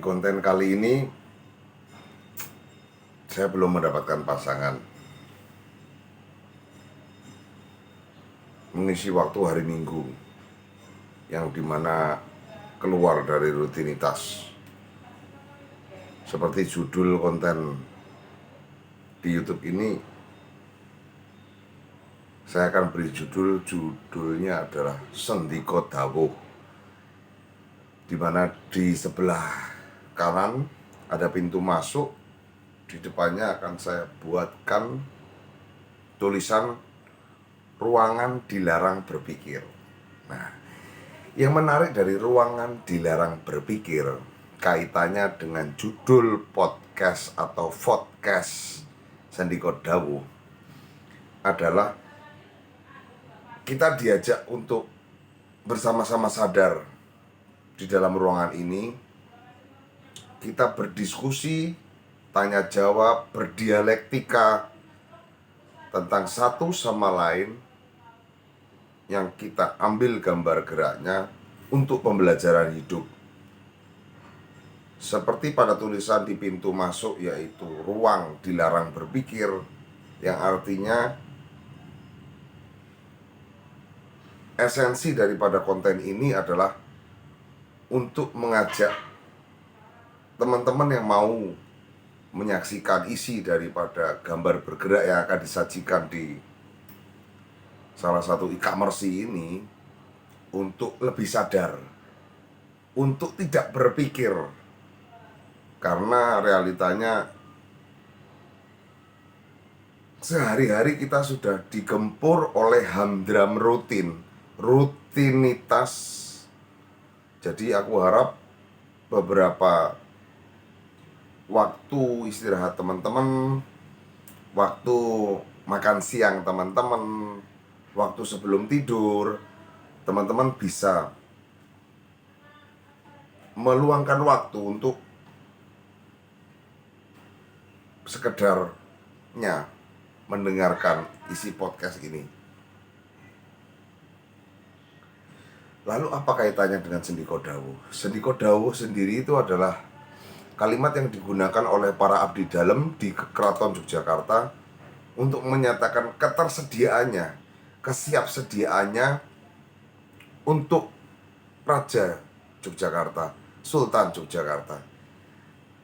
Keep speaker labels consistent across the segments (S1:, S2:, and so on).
S1: konten kali ini saya belum mendapatkan pasangan. Mengisi waktu hari Minggu yang dimana keluar dari rutinitas. Seperti judul konten di YouTube ini, saya akan beri judulnya adalah Sendika Dawuh, dimana di sebelah kanan ada pintu masuk, di depannya akan saya buatkan tulisan ruangan dilarang berpikir. Nah, yang menarik dari ruangan dilarang berpikir kaitannya dengan judul podcast atau vodcast Sendika Dawuh adalah kita diajak untuk bersama-sama sadar di dalam ruangan ini. Kita berdiskusi, tanya jawab, berdialektika tentang satu sama lain yang kita ambil gambar geraknya untuk pembelajaran hidup. Seperti pada tulisan di pintu masuk, yaitu ruang dilarang berpikir, yang artinya esensi daripada konten ini adalah untuk mengajak teman-teman yang mau menyaksikan isi daripada gambar bergerak yang akan disajikan di salah satu e-commerce ini untuk lebih sadar, untuk tidak berpikir, karena realitanya sehari-hari kita sudah digempur oleh hamdram rutinitas. Jadi aku harap beberapa waktu istirahat teman-teman, waktu makan siang teman-teman, waktu sebelum tidur, teman-teman bisa meluangkan waktu untuk sekedarnya mendengarkan isi podcast ini. Lalu apa kaitannya dengan Sendika Dawuh? Sendika Dawuh sendiri itu adalah kalimat yang digunakan oleh para abdi dalem di Keraton Yogyakarta untuk menyatakan ketersediaannya, kesiapsediaannya untuk Raja Yogyakarta, Sultan Yogyakarta.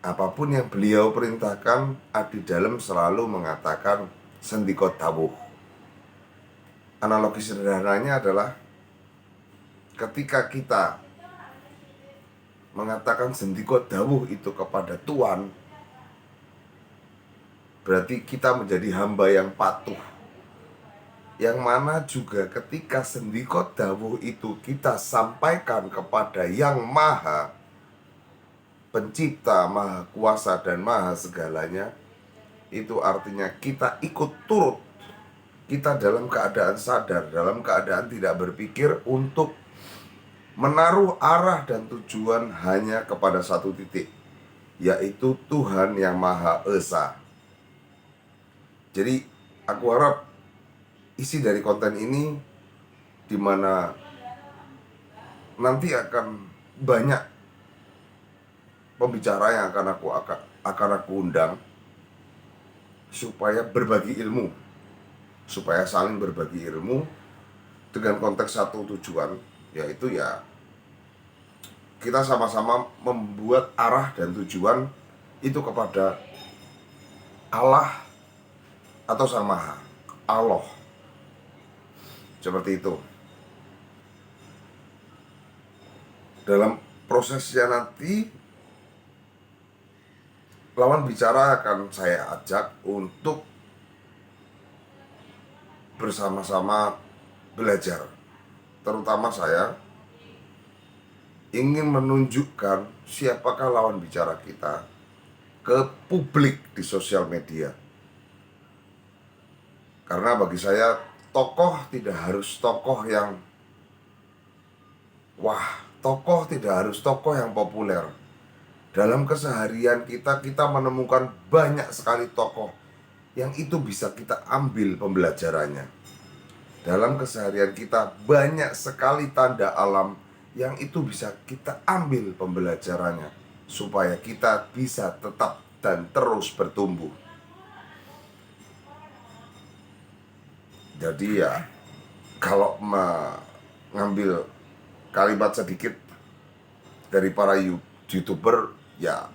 S1: Apapun yang beliau perintahkan, abdi dalem selalu mengatakan Sendika Dawuh. Analogi sederhananya adalah ketika kita mengatakan Sendika Dawuh itu kepada Tuhan, berarti kita menjadi hamba yang patuh. Yang mana juga ketika Sendika Dawuh itu kita sampaikan kepada Yang Maha Pencipta, Maha Kuasa, dan Maha Segalanya, itu artinya kita ikut turut. Kita dalam keadaan sadar, dalam keadaan tidak berpikir untuk menaruh arah dan tujuan hanya kepada satu titik, yaitu Tuhan Yang Maha Esa. Jadi aku harap isi dari konten ini, dimana nanti akan banyak pembicara yang akan aku undang supaya berbagi ilmu, supaya saling berbagi ilmu dengan konteks satu tujuan, yaitu ya kita sama-sama membuat arah dan tujuan itu kepada Allah atau Sang Maha Allah. Seperti itu. Dalam prosesnya nanti lawan bicara akan saya ajak untuk bersama-sama belajar. Terutama saya ingin menunjukkan siapakah lawan bicara kita ke publik di sosial media. Karena bagi saya, tokoh tidak harus tokoh yang tokoh tidak harus tokoh yang populer. Dalam keseharian kita menemukan banyak sekali tokoh yang itu bisa kita ambil pembelajarannya. Dalam keseharian kita banyak sekali tanda alam yang itu bisa kita ambil pembelajarannya. supaya kita bisa tetap dan terus bertumbuh. Jadi ya, kalau mengambil kalimat sedikit dari para YouTuber, ya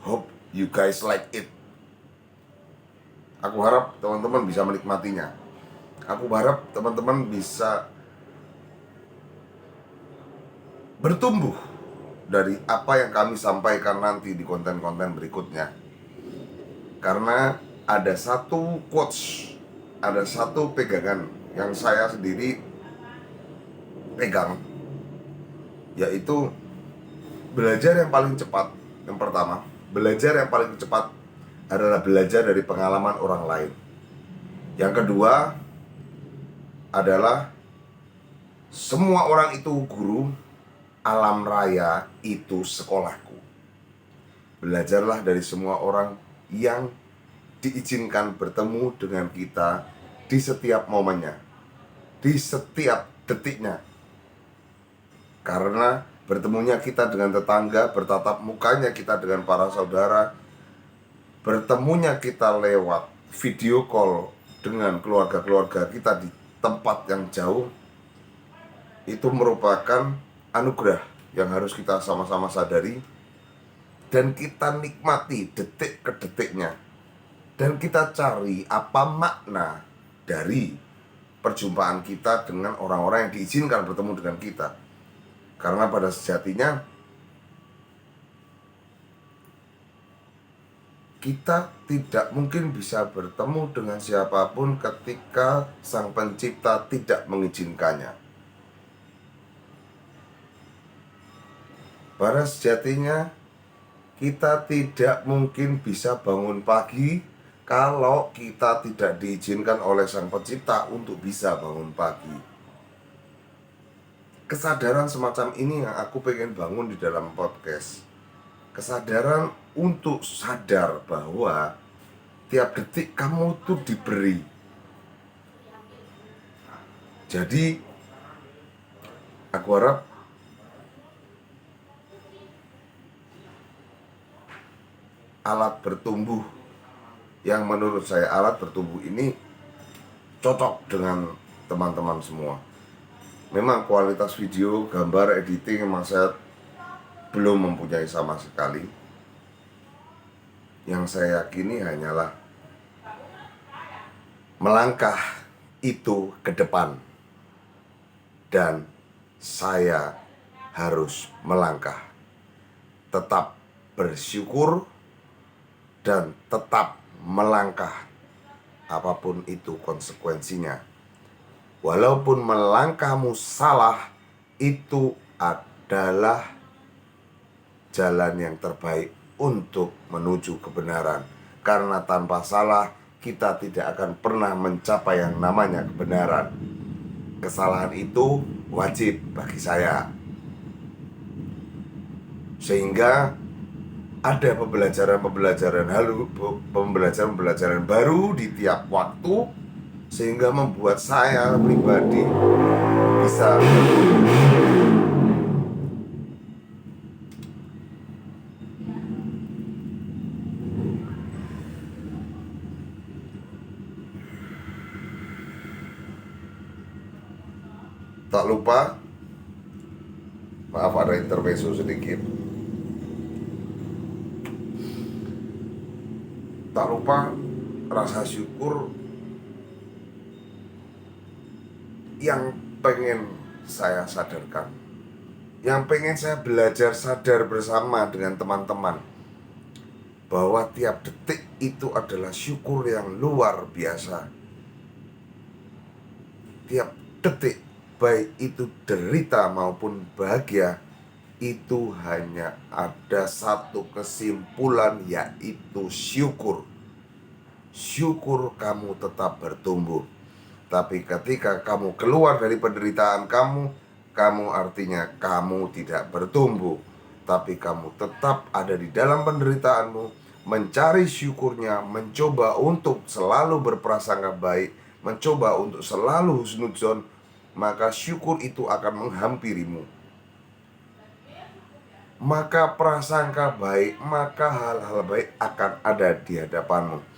S1: hope you guys like it. Aku harap teman-teman bisa menikmatinya. Aku harap teman-teman bisa bertumbuh dari apa yang kami sampaikan nanti di konten-konten berikutnya. Karena ada satu quotes, ada satu pegangan yang saya sendiri pegang, yaitu belajar yang paling cepat. Yang pertama, belajar yang paling cepat adalah belajar dari pengalaman orang lain. Yang kedua adalah semua orang itu guru, alam raya itu sekolahku. Belajarlah dari semua orang yang diizinkan bertemu dengan kita di setiap momennya, di setiap detiknya. Karena bertemunya kita dengan tetangga, bertatap mukanya kita dengan para saudara, bertemunya kita lewat video call dengan keluarga-keluarga kita di tempat yang jauh, itu merupakan anugerah yang harus kita sama-sama sadari dan kita nikmati detik ke detiknya. Dan kita cari apa makna dari perjumpaan kita dengan orang-orang yang diizinkan bertemu dengan kita. Karena pada sejatinya kita tidak mungkin bisa bertemu dengan siapapun ketika Sang Pencipta tidak mengizinkannya. Pada sejatinya kita tidak mungkin bisa bangun pagi kalau kita tidak diizinkan oleh Sang Pencipta untuk bisa bangun pagi. Kesadaran semacam ini yang aku pengen bangun di dalam podcast. Kesadaran untuk sadar bahwa tiap detik kamu tuh diberi. Jadi aku harap alat bertumbuh yang menurut saya alat bertumbuh ini cocok dengan teman-teman semua. Memang kualitas video, gambar, editing memang saya belum mempunyai sama sekali. Yang saya yakini hanyalah melangkah itu ke depan. Dan saya harus melangkah. Tetap bersyukur dan tetap melangkah apapun itu konsekuensinya. Walaupun melangkahmu salah, itu adalah jalan yang terbaik untuk menuju kebenaran. Karena tanpa salah, kita tidak akan pernah mencapai yang namanya kebenaran. Kesalahan itu wajib bagi saya. Sehingga ada pembelajaran baru di tiap waktu, sehingga membuat saya pribadi bisa tak lupa, maaf ada intermezzo sedikit, tak lupa rasa syukur yang pengen saya sadarkan, yang pengen saya belajar sadar bersama dengan teman-teman, bahwa tiap detik itu adalah syukur yang luar biasa. Tiap detik, baik itu derita maupun bahagia, itu hanya ada satu kesimpulan, yaitu syukur. Syukur kamu tetap bertumbuh. Tapi ketika kamu keluar dari penderitaan kamu artinya kamu tidak bertumbuh. Tapi kamu tetap ada di dalam penderitaanmu, mencari syukurnya, mencoba untuk selalu berprasangka baik, mencoba untuk selalu husnudzon, maka syukur itu akan menghampirimu. maka prasangka baik, maka hal-hal baik akan ada di hadapanmu.